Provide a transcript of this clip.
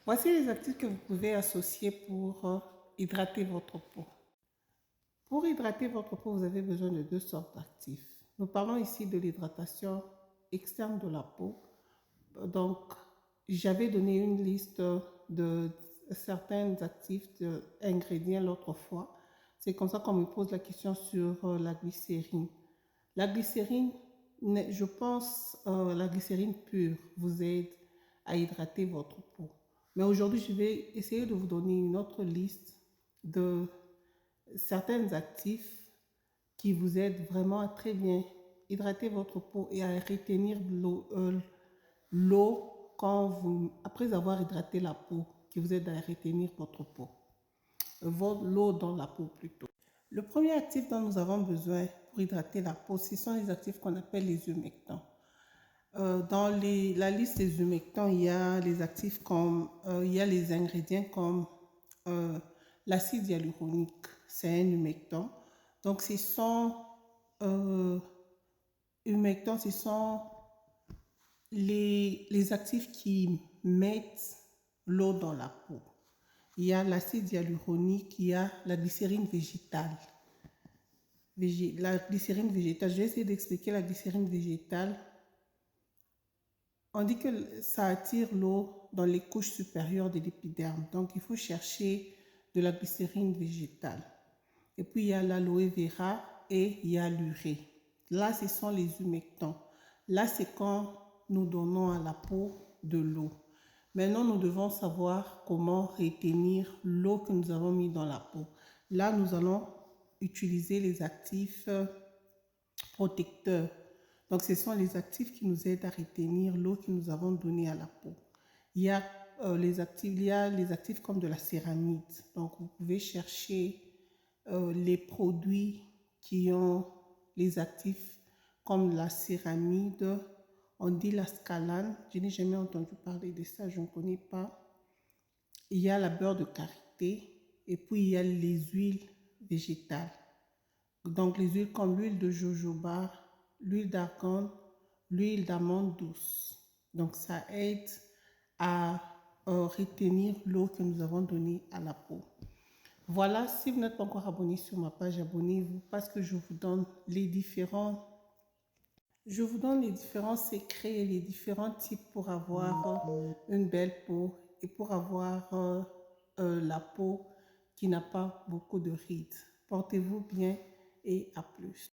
Voici les actifs que vous pouvez associer pour hydrater votre peau. Pour hydrater votre peau, vous avez besoin de deux sortes d'actifs. Nous parlons ici de l'hydratation externe de la peau. Donc, j'avais donné une liste de certains actifs, d'ingrédients l'autre fois. C'est comme ça qu'on me pose la question sur la glycérine. La glycérine, je pense, la glycérine pure vous aide à hydrater votre peau. Mais aujourd'hui, je vais essayer de vous donner une autre liste de certains actifs qui vous aident vraiment à très bien hydrater votre peau et à retenir l'eau après avoir hydraté la peau, qui vous aide à retenir votre peau, l'eau dans la peau plutôt. Le premier actif dont nous avons besoin pour hydrater la peau, ce sont les actifs qu'on appelle les humectants. Dans la liste des humectants, il y a les actifs comme, il y a les ingrédients comme l'acide hyaluronique, c'est un humectant. Donc, ce sont humectants, ce sont les actifs qui mettent l'eau dans la peau. Il y a l'acide hyaluronique, il y a la glycérine végétale. La glycérine végétale, je vais essayer d'expliquer la glycérine végétale. On dit que ça attire l'eau dans les couches supérieures de l'épiderme. Donc, il faut chercher de la glycérine végétale. Et puis, il y a l'aloe vera et il y a l'urée. Là, ce sont les humectants. Là, c'est quand nous donnons à la peau de l'eau. Maintenant, nous devons savoir comment retenir l'eau que nous avons mis dans la peau. Là, nous allons utiliser les actifs protecteurs. Donc, ce sont les actifs qui nous aident à retenir l'eau que nous avons donnée à la peau. Il y a les actifs comme de la céramide. Donc, vous pouvez chercher les produits qui ont les actifs comme la céramide. On dit la scalane. Je n'ai jamais entendu parler de ça, je ne connais pas. Il y a la beurre de karité et puis il y a les huiles végétales. Donc, les huiles comme l'huile de jojoba, l'huile d'argan, l'huile d'amande douce. Donc, ça aide à retenir l'eau que nous avons donnée à la peau. Voilà, si vous n'êtes pas encore abonné sur ma page, abonnez-vous parce que je vous donne les différents secrets et les différents types pour avoir une belle peau et pour avoir la peau qui n'a pas beaucoup de rides. Portez-vous bien et à plus.